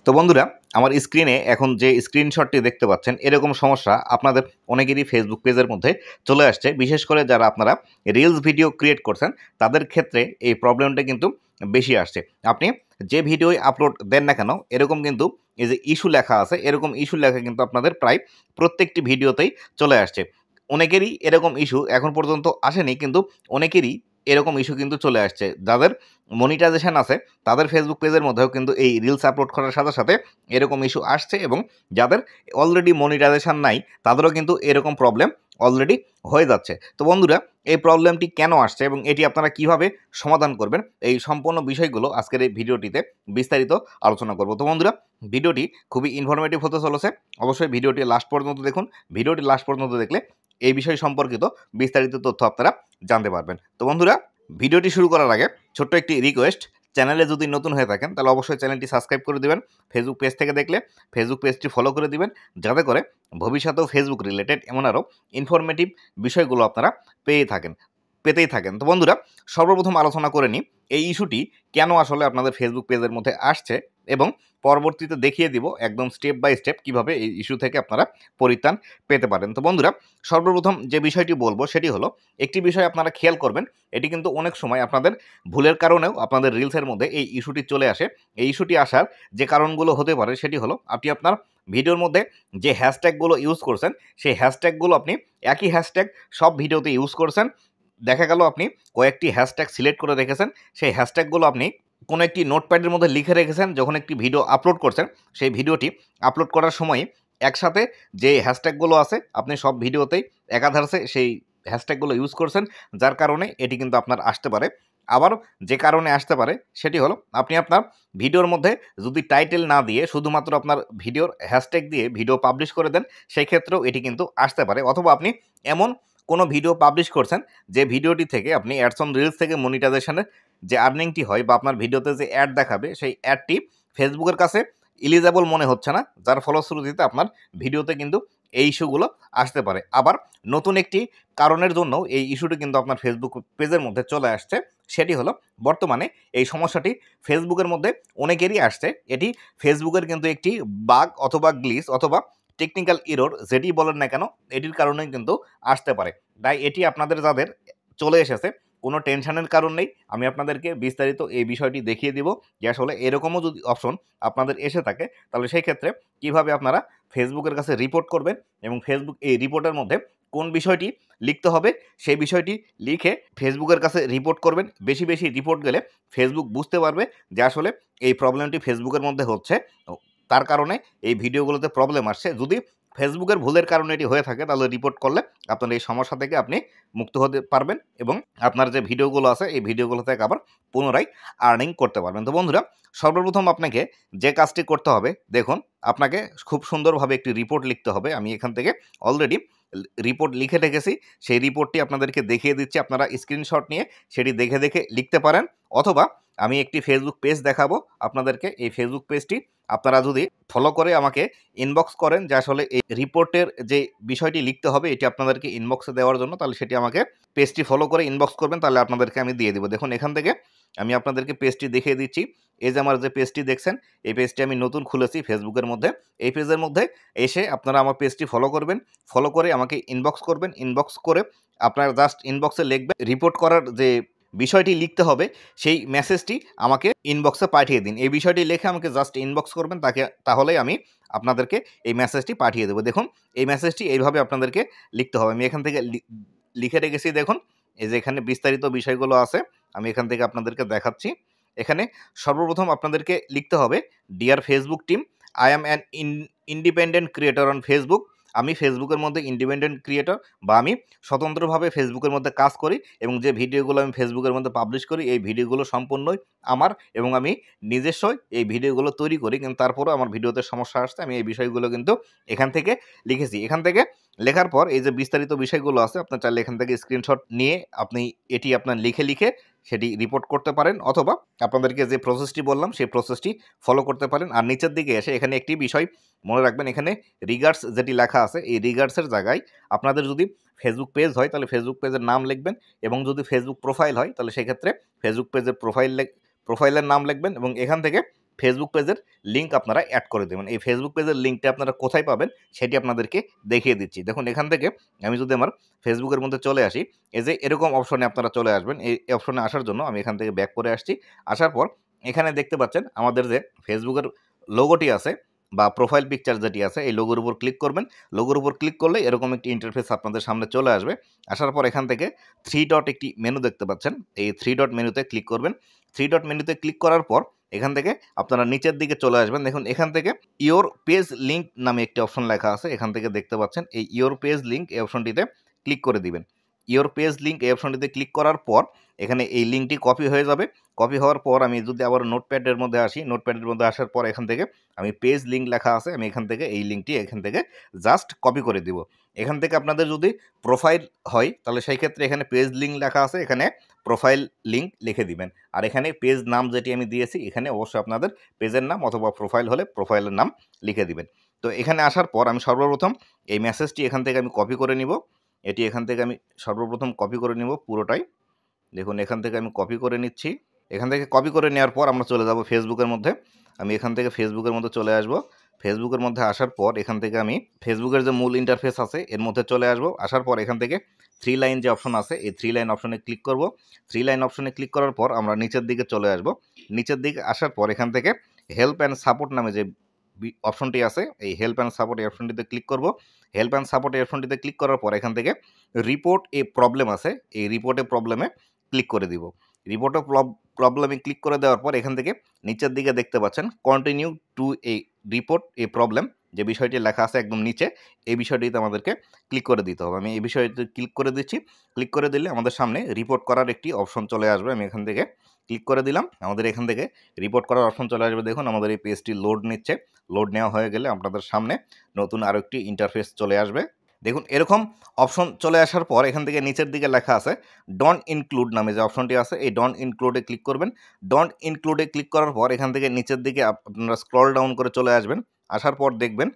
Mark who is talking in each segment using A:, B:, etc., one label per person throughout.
A: তো বন্ধুরা, আমার স্ক্রিনে এখন যে স্ক্রিনশটটি দেখতে পাচ্ছেন, এরকম সমস্যা আপনাদের অনেকেরই ফেসবুক পেজের মধ্যে চলে আসছে। বিশেষ করে যারা আপনারা রিলস ভিডিও ক্রিয়েট করছেন, তাদের ক্ষেত্রে এই প্রবলেমটা কিন্তু বেশি আসছে। আপনি যে ভিডিওই আপলোড দেন না কেন, এরকম কিন্তু এই যে ইস্যু লেখা আছে, এরকম ইস্যু লেখা কিন্তু আপনাদের প্রায় প্রত্যেকটি ভিডিওতেই চলে আসছে। অনেকেরই এরকম ইস্যু এখন পর্যন্ত আসেনি, কিন্তু অনেকেরই এরকম ইস্যু কিন্তু চলে আসছে। যাদের মনিটাইজেশন আছে, তাদের ফেসবুক পেজের মধ্যেও কিন্তু এই রিলস আপলোড করার সাথে সাথে এরকম ইস্যু আসছে, এবং যাদের অলরেডি মনিটাইজেশন নাই, তাদেরও কিন্তু এরকম প্রবলেম অলরেডি হয়ে যাচ্ছে। তো বন্ধুরা, এই প্রবলেমটি কেন আসছে এবং এটি আপনারা কিভাবে সমাধান করবেন, এই সম্পূর্ণ বিষয়গুলো আজকের এই ভিডিওটিতে বিস্তারিত আলোচনা করব। তো বন্ধুরা, ভিডিওটি খুবই ইনফরমেটিভ হতে চলেছে। অবশ্যই ভিডিওটি লাস্ট পর্যন্ত দেখুন। ভিডিওটি লাস্ট পর্যন্ত দেখলে এই বিষয় সম্পর্কিত বিস্তারিত তথ্য আপনারা জানতে পারবেন। তো বন্ধুরা, ভিডিওটি শুরু করার আগে ছোট্ট একটি রিকোয়েস্ট, চ্যানেলে যদি নতুন হয়ে থাকেন তাহলে অবশ্যই চ্যানেলটি সাবস্ক্রাইব করে দিবেন। ফেসবুক পেজ থেকে দেখলে ফেসবুক পেজটি ফলো করে দিবেন, যাতে করে ভবিষ্যতেও ফেসবুক রিলেটেড এমন আরও ইনফরমেটিভ বিষয়গুলো আপনারা পেতেই থাকেন। তো বন্ধুরা, সর্বপ্রথম আলোচনা করে নিই এই ইস্যুটি কেন আসলে আপনাদের ফেসবুক পেজের মধ্যে আসছে, এবং পরবর্তীতে দেখিয়ে দিব একদম স্টেপ বাই স্টেপ কীভাবে এই ইস্যু থেকে আপনারা পরিত্রাণ পেতে পারেন। তো বন্ধুরা, সর্বপ্রথম যে বিষয়টি বলবো সেটি হলো, একটি বিষয় আপনারা খেয়াল করবেন, এটি কিন্তু অনেক সময় আপনাদের ভুলের কারণেও আপনাদের রিলসের মধ্যে এই ইস্যুটি চলে আসে। এই ইস্যুটি আসার যে কারণগুলো হতে পারে সেটি হলো, আপনি আপনার ভিডিওর মধ্যে যে হ্যাশট্যাগুলো ইউজ করছেন, সেই হ্যাশট্যাগুলো আপনি একই হ্যাশট্যাগ সব ভিডিওতে ইউজ করছেন। দেখা গেল আপনি কয়েকটি হ্যাশট্যাগ সিলেক্ট করে রেখেছেন, সেই হ্যাশট্যাগুলো আপনি কোনো একটি নোটপ্যাডের মধ্যে লিখে রেখেছেন। যখন একটি ভিডিও আপলোড করছেন, সেই ভিডিওটি আপলোড করার সময় একসাথে যে হ্যাশট্যাগুলো আছে, আপনি সব ভিডিওতেই একাধারে সেই হ্যাশট্যাগুলো ইউজ করছেন, যার কারণে এটি কিন্তু আপনার আসতে পারে। আবার যে কারণে আসতে পারে সেটি হলো, আপনি আপনার ভিডিওর মধ্যে যদি টাইটেল না দিয়ে শুধুমাত্র আপনার ভিডিওর হ্যাশট্যাগ দিয়ে ভিডিও পাবলিশ করে দেন, সেই ক্ষেত্রেও এটি কিন্তু আসতে পারে। অথবা আপনি এমন কোনো ভিডিও পাবলিশ করছেন যে ভিডিওটি থেকে আপনি অ্যাডস অন রিলস থেকে মনিটাইজেশনের যে আর্নিংটি হয়, বা আপনার ভিডিওতে যে অ্যাড দেখাবে, সেই অ্যাডটি ফেসবুকের কাছে ইলিজেবল মনে হচ্ছে না, যার ফলশ্রুতিতে আপনার ভিডিওতে কিন্তু এই ইস্যুগুলো আসতে পারে। আবার নতুন একটি কারণের জন্য এই ইস্যুটি কিন্তু আপনার ফেসবুক পেজের মধ্যে চলে আসছে, সেটি হলো, বর্তমানে এই সমস্যাটি ফেসবুকের মধ্যে অনেকেরই আসছে। এটি ফেসবুকের কিন্তু একটি বাগ অথবা গ্লিচ অথবা টেকনিক্যাল এরর, যেটি বলেন না কেন, এটির কারণেই কিন্তু আসতে পারে। তাই এটি আপনাদের যাদের চলে এসেছে, কোনো টেনশনের কারণ নেই। আমি আপনাদেরকে বিস্তারিত এই বিষয়টি দেখিয়ে দিব যে আসলে এরকমও যদি অপশন আপনাদের এসে থাকে, তাহলে সেই ক্ষেত্রে কীভাবে আপনারা ফেসবুকের কাছে রিপোর্ট করবেন, এবং ফেসবুক এই রিপোর্টের মধ্যে কোন বিষয়টি লিখতে হবে, সেই বিষয়টি লিখে ফেসবুকের কাছে রিপোর্ট করবেন। বেশি বেশি রিপোর্ট গেলে ফেসবুক বুঝতে পারবে যে আসলে এই প্রবলেমটি ফেসবুকের মধ্যে হচ্ছে, তার কারণে এই ভিডিওগুলোতে প্রবলেম আসছে। যদি ফেসবুকের ভুলের কারণে এটি হয়ে থাকে, তাহলে রিপোর্ট করলে আপনার এই সমস্যা থেকে আপনি মুক্ত হতে পারবেন, এবং আপনার যে ভিডিওগুলো আছে এই ভিডিওগুলো থেকে আবার পুনরায় আর্নিং করতে পারবেন। তো বন্ধুরা, সর্বপ্রথম আপনাকে যে কাজটি করতে হবে, দেখুন, আপনাকে খুব সুন্দরভাবে একটি রিপোর্ট লিখতে হবে। আমি এখান থেকে অলরেডি রিপোর্ট লিখে রেখেছি, সেই রিপোর্টটি আপনাদেরকে দেখিয়ে দিচ্ছি। আপনারা স্ক্রিনশট নিয়ে সেটি দেখে দেখে লিখতে পারেন, অথবা আমি একটি ফেসবুক পেজ দেখাবো আপনাদেরকে। এই ফেসবুক পেজটি আপনারা যদি ফলো করে আমাকে ইনবক্স করেন যে আসলে এই রিপোর্টের যে বিষয়টি লিখতে হবে এটি আপনাদেরকে ইনবক্সে দেওয়ার জন্য, তাহলে সেটি আমাকে পেজটি ফলো করে ইনবক্স করবেন, তাহলে আপনাদেরকে আমি দিয়ে দেবো। দেখুন, এখান থেকে আমি আপনাদেরকে পেজটি দেখিয়ে দিচ্ছি। এই যে আমার যে পেজটি দেখছেন, এই পেজটি আমি নতুন খুলেছি ফেসবুকের মধ্যে। এই পেজের মধ্যে এসে আপনারা আমার পেজটি ফলো করবেন, ফলো করে আমাকে ইনবক্স করবেন। ইনবক্স করে আপনারা জাস্ট ইনবক্সে লিখবেন রিপোর্ট করার যে বিষয়টি লিখতে হবে, সেই মেসেজটি আমাকে ইনবক্সে পাঠিয়ে দিন। এই বিষয়টি লিখে আমাকে জাস্ট ইনবক্স করবেন, তাহলেই আমি আপনাদেরকে এই মেসেজটি পাঠিয়ে দেবো। দেখুন, এই মেসেজটি এইভাবে আপনাদেরকে লিখতে হবে। আমি এখান থেকে লিখে রেখেছি। দেখুন, এই যে এখানে বিস্তারিত বিষয়গুলো আছে, আমি এখান থেকে আপনাদেরকে দেখাচ্ছি। এখানে সর্বপ্রথম আপনাদেরকে লিখতে হবে, dear Facebook team, I am an independent creator on Facebook. আমি ফেসবুকের মধ্যে ইন্ডিপেন্ডেন্ট ক্রিয়েটর, বা আমি স্বতন্ত্রভাবে ফেসবুকের মধ্যে কাজ করি, এবং যে ভিডিওগুলো আমি ফেসবুকের মধ্যে পাবলিশ করি, এই ভিডিওগুলো সম্পূর্ণই আমার, এবং আমি নিজস্বই এই ভিডিওগুলো তৈরি করি। কিন্তু তারপরেও আমার ভিডিওতে সমস্যা আসছে, আমি এই বিষয়গুলো কিন্তু এখান থেকে লিখেছি। এখান থেকে লেখার পর এই যে বিস্তারিত বিষয়গুলো আছে, আপনার চাইলে এখান থেকে স্ক্রিনশট নিয়ে আপনি এটি আপনার লিখে সেটি রিপোর্ট করতে পারেন, অথবা আপনাদেরকে যে প্রসেসটি বললাম সেই প্রসেসটি ফলো করতে পারেন। আর নিচের দিকে এসে এখানে একটি বিষয় মনে রাখবেন, এখানে রিগার্ডস যেটি লেখা আছে, এই রিগার্ডসের জায়গায় আপনাদের যদি ফেসবুক পেজ হয় তাহলে ফেসবুক পেজের নাম লিখবেন, এবং যদি ফেসবুক প্রোফাইল হয় তাহলে সেক্ষেত্রে ফেসবুক পেজের প্রোফাইলের নাম লিখবেন, এবং এখান থেকে ফেসবুক পেজের লিঙ্ক আপনারা অ্যাড করে দেবেন। এই ফেসবুক পেজের লিঙ্কটা আপনারা কোথায় পাবেন সেটি আপনাদেরকে দেখিয়ে দিচ্ছি। দেখুন এখান থেকে আমি যদি আমার ফেসবুকের মধ্যে চলে আসি, এই যে এরকম অপশনে আপনারা চলে আসবেন। এই অপশনে আসার জন্য আমি এখান থেকে ব্যাক করে আসছি। আসার পর এখানে দেখতে পাচ্ছেন আমাদের যে ফেসবুকের লোগোটি আছে বা প্রোফাইল পিকচার যেটি আছে, এই লোগোর উপর ক্লিক করবেন। লোগোর উপর ক্লিক করলে এরকম একটি ইন্টারফেস আপনাদের সামনে চলে আসবে। আসার পর এখান থেকে 3 ডট একটি মেনু দেখতে পাচ্ছেন। এই 3 ডট মেনুতে ক্লিক করবেন। 3 ডট মেনুতে ক্লিক করার পর এখান থেকে আপনারা নিচের দিকে চলে আসবেন। দেখুন এখান থেকে ইওর পেজ লিঙ্ক নামে একটি অপশন লেখা আছে। এখান থেকে দেখতে পাচ্ছেন এই ইওর পেজ লিঙ্ক এই অপশনটিতে ক্লিক করে দিবেন। ইওর পেজ লিঙ্ক এই অপশনটিতে ক্লিক করার পর এখানে এই লিঙ্কটি কপি হয়ে যাবে। কপি হওয়ার পর আমি যদি আবার নোটপ্যাডের মধ্যে আসি, নোটপ্যাডের মধ্যে আসার পর এখান থেকে আমি পেজ লিঙ্ক লেখা আছে, আমি এখান থেকে এই লিঙ্কটি এখান থেকে জাস্ট কপি করে দিব। এখান থেকে আপনাদের যদি প্রোফাইল হয় তাহলে সেই ক্ষেত্রে এখানে পেজ লিঙ্ক লেখা আছে, এখানে প্রোফাইল লিঙ্ক লিখে দিবেন। আর এখানে পেজ নাম যেটি আমি দিয়েছি এখানে অবশ্যই আপনাদের পেজের নাম অথবা প্রোফাইল হলে প্রোফাইলের নাম লিখে দিবেন। তো এখানে আসার পর আমি সর্বপ্রথম এই মেসেজটি এখান থেকে আমি কপি করে নিব। এটি এখান থেকে আমি সর্বপ্রথম কপি করে নিব পুরোটাই। দেখুন এখান থেকে আমি কপি করে নিচ্ছি। এখান থেকে কপি করে নেওয়ার পর আমরা চলে যাব ফেসবুকের মধ্যে। আমি এখান থেকে ফেসবুকের মধ্যে চলে আসব। ফেসবুকের মধ্যে আসার পর এখান থেকে আমি ফেসবুকের যে মূল ইন্টারফেস আছে এর মধ্যে চলে আসব। আসার পর এখান থেকে 3 লাইন যে অপশন আছে এই 3 লাইন অপশনে ক্লিক করব। 3 লাইন অপশনে ক্লিক করার পর আমরা নিচের দিকে চলে আসব। নিচের দিকে আসার পর এখান থেকে হেল্প অ্যান্ড সাপোর্ট নামে যে অপশনটি আছে এই হেল্প অ্যান্ড সাপোর্ট এই অপশনটিতে ক্লিক করব। হেল্প অ্যান্ড সাপোর্ট এই অপশনটিতে ক্লিক করার পর এখান থেকে রিপোর্ট এ প্রবলেম আছে, এই রিপোর্ট এ প্রবলেমে ক্লিক করে দিব। রিপোর্ট অফ প্রবলেমে ক্লিক করে দেওয়ার পর এখান থেকে নিচের দিকে দেখতে পাচ্ছেন continue to A report A problem যে বিষয়টি লেখা আছে একদম নিচে, এই বিষয়টিতে আমাদেরকে ক্লিক করে দিতে হবে। আমি এই বিষয়টিতে ক্লিক করে দিচ্ছি। ক্লিক করে দিলে আমাদের সামনে রিপোর্ট করার একটি অপশন চলে আসবে। আমি এখান থেকে ক্লিক করে দিলাম। আমাদের এখান থেকে রিপোর্ট করার অপশন চলে আসবে। দেখুন আমাদের এই পেজটি লোড নিচ্ছে। লোড নেওয়া হয়ে গেলে আপনাদের সামনে নতুন আরও একটি ইন্টারফেস চলে আসবে। দেখুন এরকম অপশন চলে আসার পর এখান থেকে নিচের দিকে লেখা আছে ডন্ট ইনক্লুড নামে যে অপশনটি আছে এই ডন্ট ইনক্লুডে ক্লিক করবেন। ডন্ট ইনক্লুডে ক্লিক করার পর এখান থেকে নিচের দিকে আপনারা স্ক্রল ডাউন করে চলে আসবেন। আসার পর দেখবেন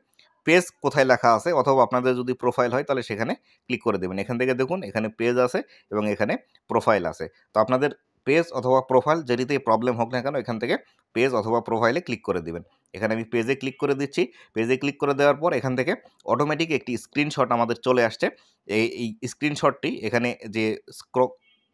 A: পেজ কোথায় লেখা আছে, অথবা আপনাদের যদি প্রোফাইল হয় তাহলে সেখানে ক্লিক করে দেবেন। এখান থেকে দেখুন এখানে পেজ আছে এবং এখানে প্রোফাইল আছে। তো আপনাদের পেজ অথবা প্রোফাইল যেটিতেই প্রবলেম হোক না কেন এখান থেকে পেজ অথবা প্রোফাইলে ক্লিক করে দিবেন। এখানে আমি পেজে ক্লিক করে দিচ্ছি। পেজে ক্লিক করে দেওয়ার পর এখান থেকে অটোমেটিক একটি স্ক্রিনশট আমাদের চলে আসছে। এই স্ক্রিনশটটি এখানে যে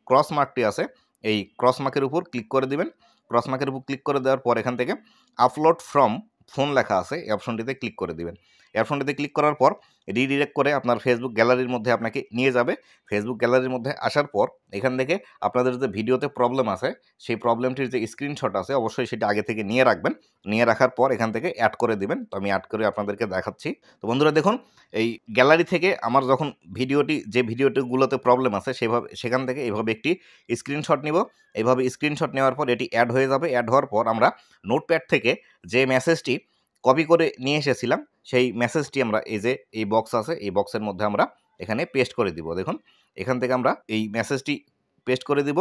A: ক্রস মার্কটি আছে এই ক্রস মার্কের উপর ক্লিক করে দিবেন। ক্রস মার্কের উপর ক্লিক করে দেওয়ার পর এখান থেকে আপলোড ফ্রম ফোন লেখা আছে এই অপশনটিতে ক্লিক করে দিবেন। এই অপশনটিতে ক্লিক করার পর রিডিরেক্ট করে আপনার ফেসবুক গ্যালারির মধ্যে আপনাকে নিয়ে যাবে। ফেসবুক গ্যালারির মধ্যে আসার পর এখান থেকে আপনাদের যে ভিডিওতে প্রবলেম আছে সেই প্রবলেমটির যে স্ক্রিনশট আছে অবশ্যই সেটা আগে থেকে নিয়ে রাখবেন। নিয়ে রাখার পর এখান থেকে অ্যাড করে দিবেন। তো আমি অ্যাড করে আপনাদেরকে দেখাচ্ছি। তো বন্ধুরা দেখুন এই গ্যালারি থেকে আমার যখন যে ভিডিওটিগুলোতে প্রবলেম আছে সেখান থেকে এইভাবে একটি স্ক্রিনশট নিব। এইভাবে স্ক্রিনশট নেওয়ার পর এটি অ্যাড হয়ে যাবে। অ্যাড হওয়ার পর আমরা নোটপ্যাড থেকে যে মেসেজটি কপি করে নিয়ে এসেছিলাম সেই মেসেজটি আমরা এই বক্স আছে এই বক্সের মধ্যে আমরা এখানে পেস্ট করে দিব। দেখুন এখান থেকে আমরা এই মেসেজটি পেস্ট করে দিব।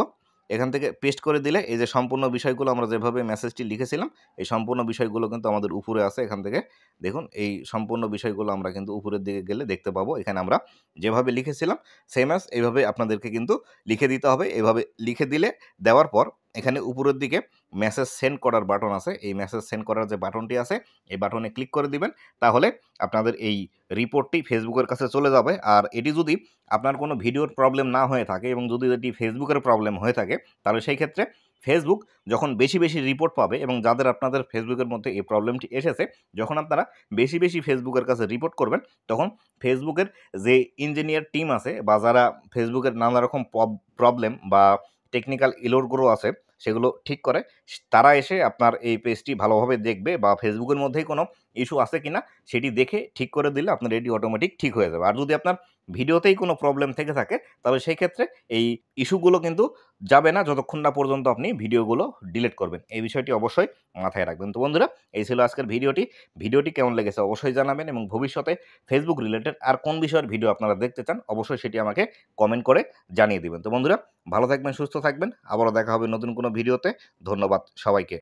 A: এখান থেকে পেস্ট করে দিলে এই যে সম্পূর্ণ বিষয়গুলো আমরা যেভাবে মেসেজটি লিখেছিলাম এই সম্পূর্ণ বিষয়গুলো কিন্তু আমাদের উপরে আছে। এখান থেকে দেখুন এই সম্পূর্ণ বিষয়গুলো আমরা কিন্তু উপরের দিকে গেলে দেখতে পাবো। এখানে আমরা যেভাবে লিখেছিলাম সেম অ্যাজ এইভাবে আপনাদেরকে কিন্তু লিখে দিতে হবে। এভাবে লিখে দিলে দেওয়ার পর এখানে উপরের দিকে মেসেজ সেন্ড করার বাটন আছে। এই মেসেজ সেন্ড করার যে বাটনটি আছে এই বাটনে ক্লিক করে দিবেন। তাহলে আপনাদের এই রিপোর্টটি ফেসবুকের কাছে চলে যাবে। আর এটি যদি আপনার কোনো ভিডিওর প্রবলেম না হয়ে থাকে এবং যদি এটি ফেসবুকের প্রবলেম হয়ে থাকে তাহলে সেই ক্ষেত্রে ফেসবুক যখন বেশি বেশি রিপোর্ট পাবে এবং যাদের আপনাদের ফেসবুকের মধ্যে এই প্রবলেমটি এসেছে যখন আপনারা বেশি বেশি ফেসবুকের কাছে রিপোর্ট করবেন তখন ফেসবুকের যে ইঞ্জিনিয়ার টিম আছে বা যারা ফেসবুকের নানা রকম প্রবলেম বা টেকনিক্যাল ইররগুলো আছে সেগুলো ঠিক করে তারা এসে আপনার এই পেজটি ভালোভাবে দেখবে বা ফেসবুকের মধ্যেই কোনো ইস্যু আছে কিনা সেটি দেখে ঠিক করে দিলে আপনার এটি অটোমেটিক ঠিক হয়ে যাবে। আর যদি আপনার ভিডিওতেই কোনো প্রবলেম থেকে থাকে তাহলে সেই ক্ষেত্রে এই ইস্যুগুলো কিন্তু যাবে না যতক্ষণ না পর্যন্ত আপনি ভিডিওগুলো ডিলিট করবেন। এই বিষয়টি অবশ্যই মাথায় রাখবেন। তো বন্ধুরা এই ছিল আজকের ভিডিওটি কেমন লেগেছে অবশ্যই জানাবেন এবং ভবিষ্যতে ফেসবুক রিলেটেড আর কোন বিষয়ের ভিডিও আপনারা দেখতে চান অবশ্যই সেটি আমাকে কমেন্ট করে জানিয়ে দিবেন। তো বন্ধুরা ভালো থাকবেন, সুস্থ থাকবেন, আবারও দেখা হবে নতুন কোনো ভিডিওতে। ধন্যবাদ সবাইকে।